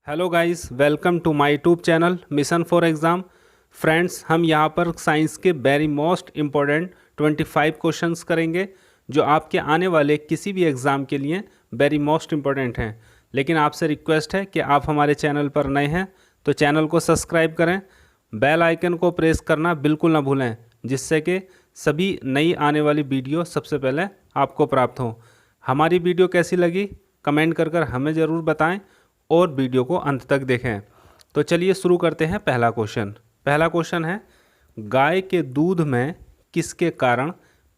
Hello guys, welcome to my YouTube channel mission for exam. Friends, हम यहाँ पर science के वेरी मोस्ट इम्पोर्टेंट 25 क्वेश्चंस करेंगे जो आपके आने वाले किसी भी एग्ज़ाम के लिए वेरी मोस्ट इम्पोर्टेंट हैं। लेकिन आपसे रिक्वेस्ट है कि आप हमारे चैनल पर नए हैं तो चैनल को सब्सक्राइब करें, बेल आइकन को प्रेस करना बिल्कुल ना भूलें, जिससे कि सभी नई आने वाली वीडियो सबसे पहले आपको प्राप्त हो। हमारी वीडियो कैसी लगी कमेंट कर हमें ज़रूर बताएं और वीडियो को अंत तक देखें। तो चलिए शुरू करते हैं। पहला क्वेश्चन है, गाय के दूध में किसके कारण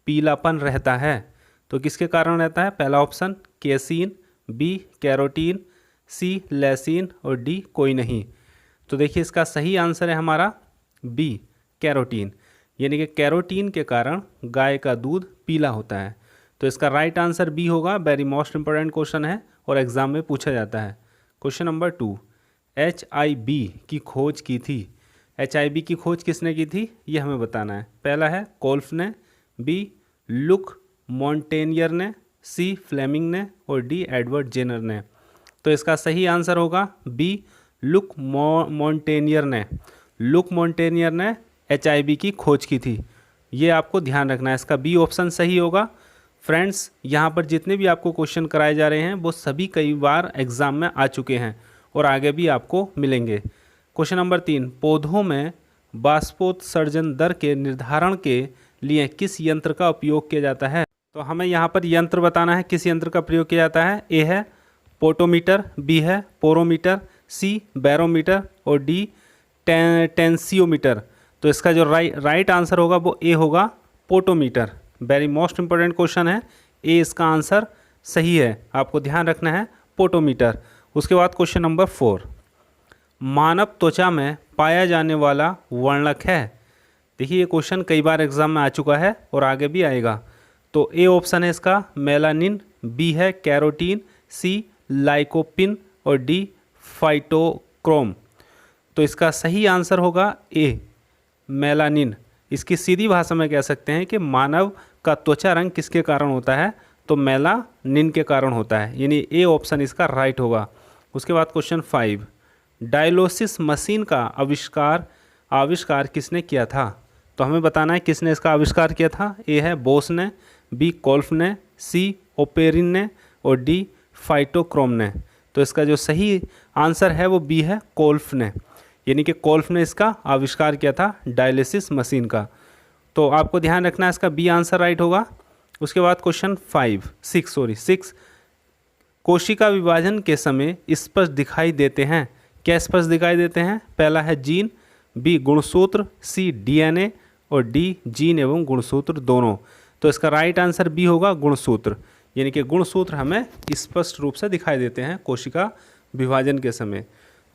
पीलापन रहता है? तो किसके कारण रहता है? पहला ऑप्शन केसीन, बी कैरोटीन, सी लैसीन और डी कोई नहीं। तो देखिए इसका सही आंसर है हमारा बी कैरोटीन, यानी कि कैरोटीन के कारण गाय का दूध पीला होता है। तो इसका राइट आंसर बी होगा। वेरी मोस्ट इंपॉर्टेंट क्वेश्चन है और एग्जाम में पूछा जाता है। क्वेश्चन नंबर 2, HIV की खोज की थी। HIV की खोज किसने की थी ये हमें बताना है। पहला है कोल्फ ने, बी लुक मॉन्टेनियर ने, सी फ्लेमिंग ने और डी एडवर्ड जेनर ने। तो इसका सही आंसर होगा बी लुक मॉन्टेनियर ने। लुक मॉन्टेनियर ने HIV की खोज की थी, ये आपको ध्यान रखना है। इसका बी ऑप्शन सही होगा। फ्रेंड्स, यहाँ पर जितने भी आपको क्वेश्चन कराए जा रहे हैं वो सभी कई बार एग्जाम में आ चुके हैं और आगे भी आपको मिलेंगे। क्वेश्चन नंबर 3, पौधों में बाष्पोत्सर्जन दर के निर्धारण के लिए किस यंत्र का उपयोग किया जाता है? तो हमें यहाँ पर यंत्र बताना है किस यंत्र का प्रयोग किया जाता है। ए है पोटोमीटर, बी है पोरोमीटर, सी बैरोमीटर और डी टेंसियोमीटर। तो इसका जो राइट आंसर होगा वो ए होगा potometer. Very most important question है, ए इसका आंसर सही है, आपको ध्यान रखना है पोटोमीटर। उसके बाद क्वेश्चन नंबर 4, मानव त्वचा में पाया जाने वाला वर्णक है। देखिए ये क्वेश्चन कई बार एग्जाम में आ चुका है और आगे भी आएगा। तो ए ऑप्शन है इसका मेलानिन, बी है कैरोटीन, सी लाइकोपिन और डी फाइटोक्रोम। तो इसका सही आंसर होगा ए मेलानिन। इसकी सीधी भाषा में कह सकते हैं कि मानव का त्वचा रंग किसके कारण होता है? तो मेलानिन के कारण होता है, यानी ए ऑप्शन इसका राइट होगा। उसके बाद क्वेश्चन 5, डायलिसिस मशीन का आविष्कार किसने किया था? तो हमें बताना है किसने इसका आविष्कार किया था। ए है बोस ने, बी कोल्फ ने, सी ओपेरिन ने और डी फाइटोक्रोम ने। तो इसका जो सही आंसर है वो बी है कोल्फ ने, यानी कि कोल्फ ने इसका आविष्कार किया था डायलिसिस मशीन का। तो आपको ध्यान रखना है इसका बी आंसर राइट होगा। उसके बाद क्वेश्चन 6, कोशिका विभाजन के समय स्पष्ट दिखाई देते हैं। क्या स्पष्ट दिखाई देते हैं? पहला है जीन, बी गुणसूत्र, सी DNA और डी जीन एवं गुणसूत्र दोनों। तो इसका राइट आंसर बी होगा गुणसूत्र, यानी कि गुणसूत्र हमें स्पष्ट रूप से दिखाई देते हैं कोशिका विभाजन के समय।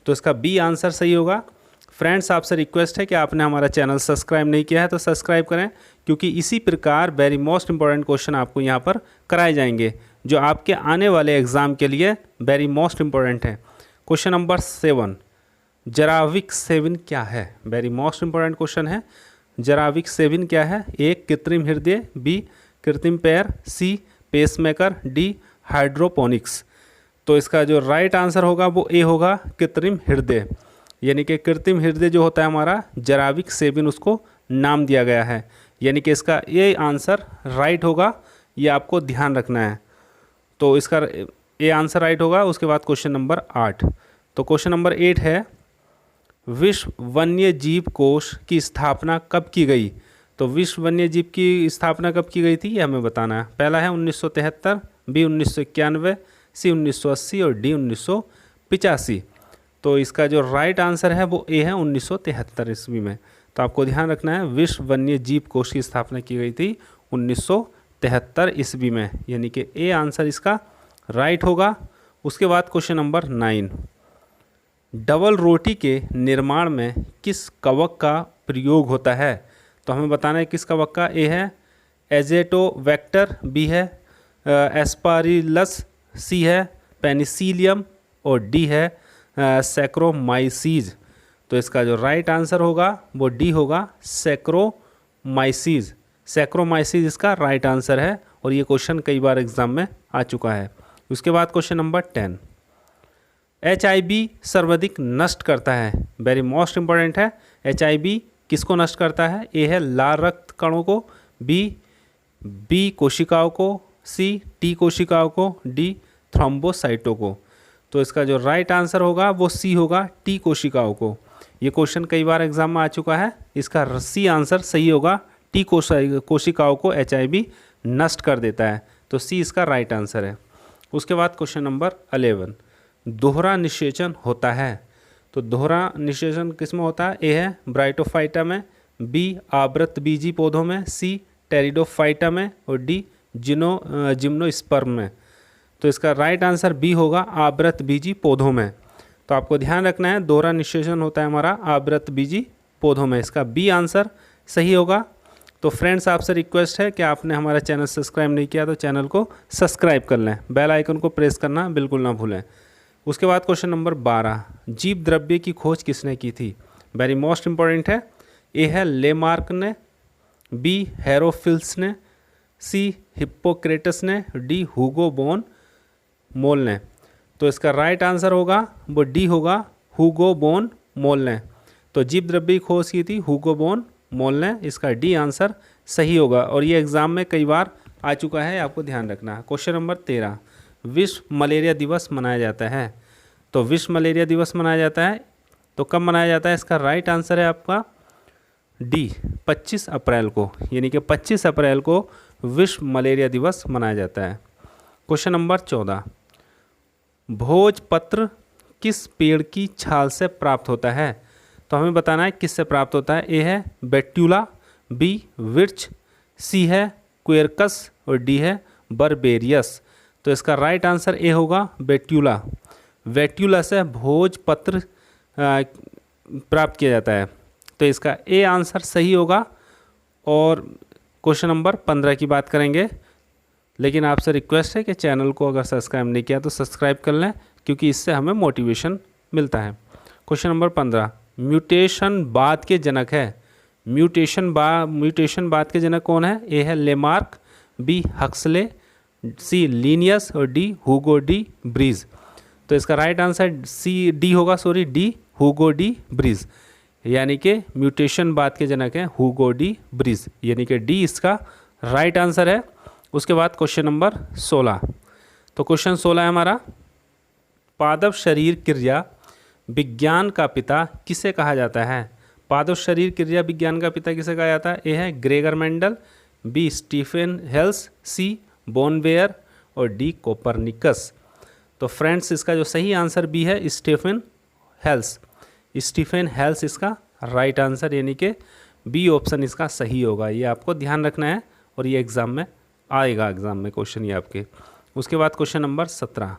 तो इसका बी आंसर सही होगा। फ्रेंड्स, आपसे रिक्वेस्ट है कि आपने हमारा चैनल सब्सक्राइब नहीं किया है तो सब्सक्राइब करें, क्योंकि इसी प्रकार वेरी मोस्ट इंपॉर्टेंट क्वेश्चन आपको यहाँ पर कराए जाएंगे जो आपके आने वाले एग्जाम के लिए वेरी मोस्ट इंपॉर्टेंट है। क्वेश्चन नंबर 7, जराविक सेवन क्या है? वेरी मोस्ट इंपॉर्टेंट क्वेश्चन है। जराविक सेवन क्या है? ए कृत्रिम हृदय, बी कृत्रिम पैर, सी पेसमेकर, डी हाइड्रोपोनिक्स। तो इसका जो राइट आंसर होगा वो ए होगा कृत्रिम हृदय, यानी कि कृत्रिम हृदय जो होता है हमारा जराविक सेवन उसको नाम दिया गया है, यानी कि इसका ए आंसर राइट होगा, ये आपको ध्यान रखना है। तो इसका ए आंसर राइट होगा। उसके बाद क्वेश्चन नंबर 8, तो क्वेश्चन नंबर 8 है, विश्व वन्य जीव कोष की स्थापना कब की गई? तो विश्व वन्य जीव की स्थापना कब की गई थी ये हमें बताना है। पहला है 1973, बी 1991, सी 1980 और डी 1985। तो इसका जो राइट आंसर है वो ए है 1973 ईस्वी में। तो आपको ध्यान रखना है विश्व वन्य जीव कोष की स्थापना की गई थी 1973 ईस्वी में, यानी कि ए आंसर इसका राइट होगा। उसके बाद क्वेश्चन नंबर 9, डबल रोटी के निर्माण में किस कवक का प्रयोग होता है? तो हमें बताना है किस कवक का। ए है एजेटोवेक्टर, बी है एस्पारिलस, सी है पेनिसिलियम और डी है सैक्रोमाइसीज। तो इसका जो राइट आंसर होगा वो डी होगा सैक्रोमाइसीज। सैक्रोमाइसीज इसका राइट आंसर है और ये क्वेश्चन कई बार एग्जाम में आ चुका है। उसके बाद क्वेश्चन नंबर 10, HIV सर्वाधिक नष्ट करता है, वेरी मोस्ट इंपॉर्टेंट है। HIV किसको नष्ट करता है? ए है लाल रक्त कणों को, बी कोशिकाओं को, सी टी कोशिकाओं को, डी थ्रोम्बोसाइटों को। तो इसका जो राइट आंसर होगा वो सी होगा, टी कोशिकाओं को। ये क्वेश्चन कई बार एग्जाम में आ चुका है। इसका सी आंसर सही होगा, टी कोशिकाओं को HIV नष्ट कर देता है। तो सी इसका राइट आंसर है। उसके बाद क्वेश्चन नंबर 11, दोहरा निषेचन होता है। तो दोहरा निषेचन किस में होता है? ए है ब्राइटोफाइटा में, बी आवृतबीजी पौधों में, सी टेरिडोफाइटा में और डी जिम्नोस्पर्म में। तो इसका राइट आंसर बी होगा, आवृतबीजी पौधों में। तो आपको ध्यान रखना है, दोहरा निषेचन होता है हमारा आवृतबीजी पौधों में। इसका बी आंसर सही होगा। तो फ्रेंड्स, आपसे रिक्वेस्ट है कि आपने हमारा चैनल सब्सक्राइब नहीं किया तो चैनल को सब्सक्राइब कर लें, बेल आइकन को प्रेस करना बिल्कुल ना भूलें। उसके बाद क्वेश्चन नंबर 12, जीव द्रव्य की खोज किसने की थी? वेरी मोस्ट इंपॉर्टेंट है। ए है लेमार्क ने, बी हेरोफिल्स ने, सी हिप्पोक्रेटस ने, डी हुगो बोन मोल ने। तो इसका राइट आंसर होगा वो डी होगा, हुगो बोन मोल ने। तो जीव द्रव्य की खोज की थी हुगो बोन मोल ने। इसका डी आंसर सही होगा और ये एग्ज़ाम में कई बार आ चुका है, आपको ध्यान रखना है। क्वेश्चन नंबर 13, विश्व मलेरिया दिवस मनाया जाता है। तो विश्व मलेरिया दिवस मनाया जाता है तो कब मनाया जाता है? इसका राइट आंसर है आपका डी, 25 अप्रैल को, यानी कि 25 अप्रैल को विश्व मलेरिया दिवस मनाया जाता है। क्वेश्चन नंबर 14, भोजपत्र किस पेड़ की छाल से प्राप्त होता है? तो हमें बताना है किससे प्राप्त होता है। ए है बेट्यूला, बी विर्च, सी है क्वेरकस और डी है बर्बेरियस। तो इसका राइट आंसर ए होगा बेट्यूला। वेट्यूला से भोजपत्र प्राप्त किया जाता है। तो इसका ए आंसर सही होगा। और क्वेश्चन नंबर 15 की बात करेंगे, लेकिन आपसे रिक्वेस्ट है कि चैनल को अगर सब्सक्राइब नहीं किया तो सब्सक्राइब कर लें, क्योंकि इससे हमें मोटिवेशन मिलता है। क्वेश्चन नंबर 15, म्यूटेशन बाद के जनक है। म्यूटेशन बाद के जनक कौन है? ए है लेमार्क, बी हक्सले, सी लीनियस और डी हुगो डी ब्रीज। तो इसका राइट आंसर डी हुगो डी ब्रीज, यानी कि म्यूटेशन बाद के जनक हैं हुगो डी ब्रीज, यानी कि डी इसका राइट आंसर है। उसके बाद क्वेश्चन नंबर 16, तो क्वेश्चन 16 है हमारा, पादप शरीर क्रिया विज्ञान का पिता किसे कहा जाता है? पादप शरीर क्रिया विज्ञान का पिता किसे कहा जाता है? ए है Gregor Mendel, B Stephen Hales, C बोनवेयर और डी कोपरनिकस। तो फ्रेंड्स, इसका जो सही आंसर बी है स्टीफन हेल्स। स्टीफन हेल्स इसका राइट आंसर, यानी कि बी ऑप्शन इसका सही होगा। ये आपको ध्यान रखना है और ये एग्ज़ाम में आएगा, एग्ज़ाम में क्वेश्चन ये आपके। उसके बाद क्वेश्चन नंबर 17,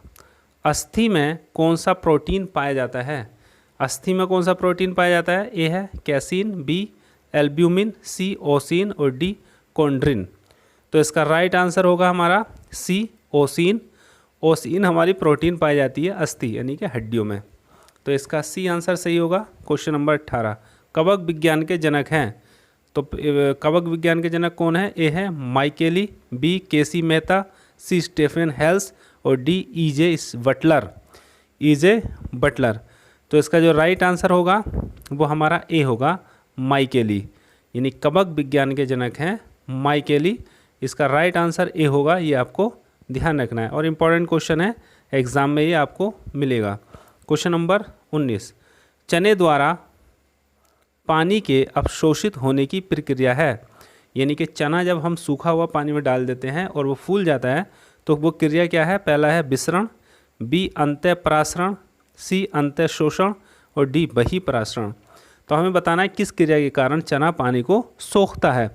अस्थि में कौन सा प्रोटीन पाया जाता है? अस्थि में कौन सा प्रोटीन पाया जाता है? ए है कैसीन, बी एल्ब्यूमिन, सी ओसिन और डी कोंड्रिन। तो इसका राइट आंसर होगा हमारा सी ओसिन। ओसिन हमारी प्रोटीन पाई जाती है अस्थि यानी कि हड्डियों में। तो इसका सी आंसर सही होगा। क्वेश्चन नंबर 18, कवक विज्ञान के जनक हैं। तो कवक विज्ञान के जनक कौन है? ए है माइकेली, बी केसी मेहता, सी स्टेफन हेल्स और डी ईजे बटलर। तो इसका जो राइट आंसर होगा वो हमारा ए होगा माइकेली, यानी कवक विज्ञान के जनक हैं माइकेली। इसका राइट आंसर ए होगा, ये आपको ध्यान रखना है और इम्पॉर्टेंट क्वेश्चन है, एग्जाम में ये आपको मिलेगा। क्वेश्चन नंबर 19, चने द्वारा पानी के अवशोषित होने की प्रक्रिया है। यानी कि चना जब हम सूखा हुआ पानी में डाल देते हैं और वो फूल जाता है तो वो क्रिया क्या है? पहला है विसरण, बी अंतःपरासरण, सी अंतःशोषण और डी बहिःपरासरण। तो हमें बताना है किस क्रिया के कारण चना पानी को सोखता है।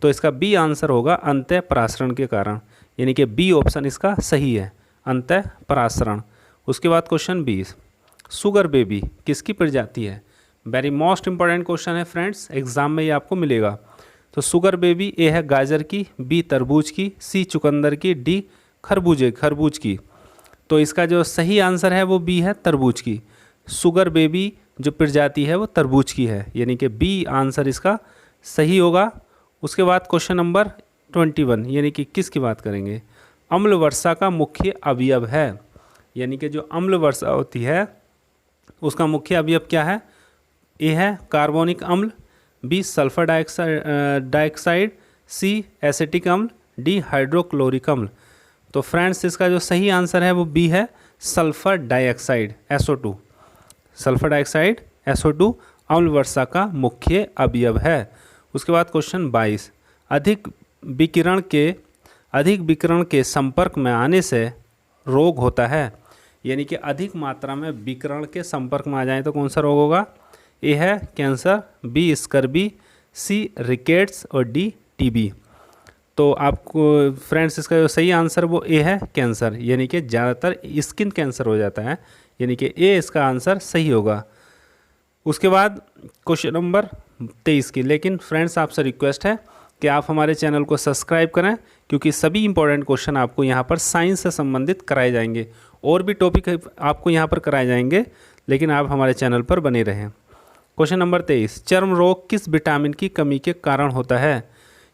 तो इसका बी आंसर होगा अंतःपरासरण के कारण, यानी कि बी ऑप्शन इसका सही है, अंतःपरासरण। उसके बाद क्वेश्चन 20, शुगर बेबी किसकी प्रजाति है? वेरी मोस्ट इंपॉर्टेंट क्वेश्चन है फ्रेंड्स, एग्जाम में ये आपको मिलेगा। तो शुगर बेबी ए है गाजर की, बी तरबूज की, सी चुकंदर की, डी खरबूज की। तो इसका जो सही आंसर है वो बी है तरबूज की। शुगर बेबी जो प्रजाति है वो तरबूज की है, यानी कि बी आंसर इसका सही होगा। उसके बाद क्वेश्चन नंबर 21, यानी कि किसकी बात करेंगे? अम्ल वर्षा का मुख्य अवयव है। यानी कि जो अम्ल वर्षा होती है उसका मुख्य अवयव क्या है? ए है कार्बोनिक अम्ल, बी सल्फर डाइऑक्साइड, सी एसिटिक अम्ल, डी हाइड्रोक्लोरिक अम्ल। तो फ्रेंड्स इसका जो सही आंसर है वो बी है sulphur dioxide SO2। Sulphur dioxide SO2 अम्ल वर्षा का मुख्य अवयव है। उसके बाद क्वेश्चन 22, अधिक विकिरण के संपर्क में आने से रोग होता है। यानी कि अधिक मात्रा में विकिरण के संपर्क में आ जाए तो कौन सा रोग होगा? ए है कैंसर, बी स्कर्वी, सी रिकेट्स और डी टीबी। तो आपको फ्रेंड्स इसका जो सही आंसर वो ए है कैंसर, यानी कि ज़्यादातर स्किन कैंसर हो जाता है, यानी कि ए इसका आंसर सही होगा। उसके बाद क्वेश्चन नंबर 23 की, लेकिन फ्रेंड्स आपसे रिक्वेस्ट है कि आप हमारे चैनल को सब्सक्राइब करें, क्योंकि सभी इंपॉर्टेंट क्वेश्चन आपको यहाँ पर साइंस से संबंधित कराए जाएंगे। और भी टॉपिक आपको यहाँ पर कराए जाएंगे, लेकिन आप हमारे चैनल पर बने रहें। क्वेश्चन नंबर 23, चर्म रोग किस विटामिन की कमी के कारण होता है?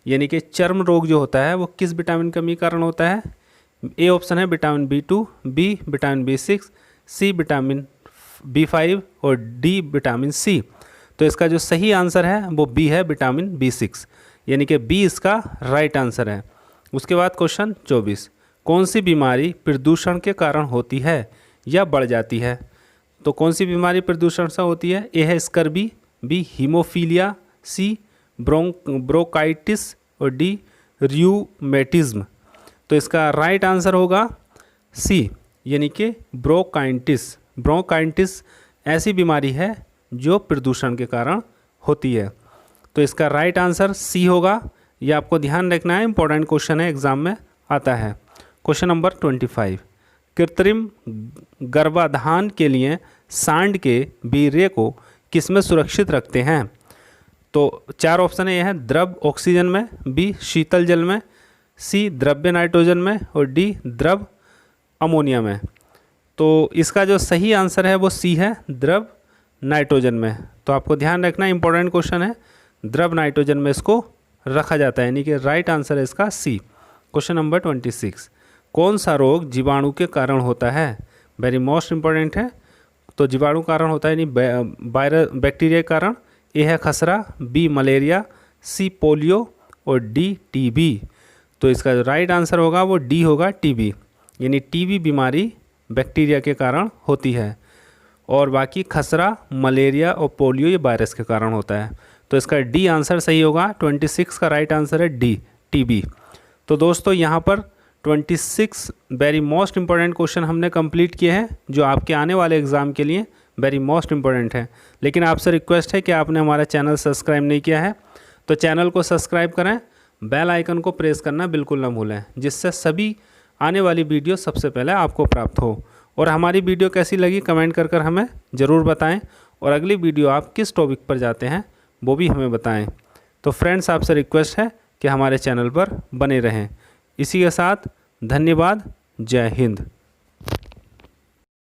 यानी कि चर्म रोग जो होता है वो किस विटामिन की कमी के कारण होता है? ए ऑप्शन है vitamin B2, B vitamin B6, C vitamin B5 और डी विटामिन C। तो इसका जो सही आंसर है वो बी है विटामिन B6, यानी कि बी इसका राइट आंसर है। उसके बाद क्वेश्चन 24, कौन सी बीमारी प्रदूषण के कारण होती है या बढ़ जाती है? तो कौन सी बीमारी प्रदूषण से होती है? ए है स्कर्वी, बी हीमोफीलिया, सी ब्रोंकाइटिस और डी रियूमेटिज्म। तो इसका राइट आंसर होगा सी, यानी कि ब्रोंकाइटिस। ब्रोंकाइटिस ऐसी बीमारी है जो प्रदूषण के कारण होती है। तो इसका राइट आंसर सी होगा। ये आपको ध्यान रखना है, इंपॉर्टेंट क्वेश्चन है, एग्जाम में आता है। क्वेश्चन नंबर 25, कृत्रिम गर्भाधान के लिए सांड के वीर्य को किसमें सुरक्षित रखते हैं? तो 4 ऑप्शन है, यह है द्रव ऑक्सीजन में, बी शीतल जल में, सी द्रव्य नाइट्रोजन में और डी द्रव अमोनिया में। तो इसका जो सही आंसर है वो सी है द्रव नाइट्रोजन में। तो आपको ध्यान रखना, इंपॉर्टेंट क्वेश्चन है, द्रव नाइट्रोजन में इसको रखा जाता है, यानी कि राइट आंसर है इसका सी। क्वेश्चन नंबर 26, कौन सा रोग जीवाणु के कारण होता है? वेरी मोस्ट इंपॉर्टेंट है। तो जीवाणु कारण होता है, यानी बैक्टीरिया के कारण। ए है खसरा, बी मलेरिया, सी पोलियो और डी टीबी। तो इसका जो राइट आंसर होगा वो डी होगा टीबी, यानी टीबी बीमारी बैक्टीरिया के कारण होती है, और बाकी खसरा, मलेरिया और पोलियो ये वायरस के कारण होता है। तो इसका डी आंसर सही होगा। 26 का राइट आंसर है डी टीबी। तो दोस्तों यहाँ पर 26 वेरी मोस्ट इंपॉर्टेंट क्वेश्चन हमने कंप्लीट किए हैं, जो आपके आने वाले एग्ज़ाम के लिए वेरी मोस्ट इंपॉर्टेंट है। लेकिन आपसे रिक्वेस्ट है कि आपने हमारा चैनल सब्सक्राइब नहीं किया है तो चैनल को सब्सक्राइब करें, बेल आइकन को प्रेस करना बिल्कुल ना भूलें, जिससे सभी आने वाली वीडियो सबसे पहले आपको प्राप्त हो। और हमारी वीडियो कैसी लगी कमेंट कर हमें ज़रूर बताएं, और अगली वीडियो आप किस टॉपिक पर जाते हैं वो भी हमें बताएं। तो फ्रेंड्स आपसे रिक्वेस्ट है कि हमारे चैनल पर बने रहें। इसी के साथ धन्यवाद, जय हिंद।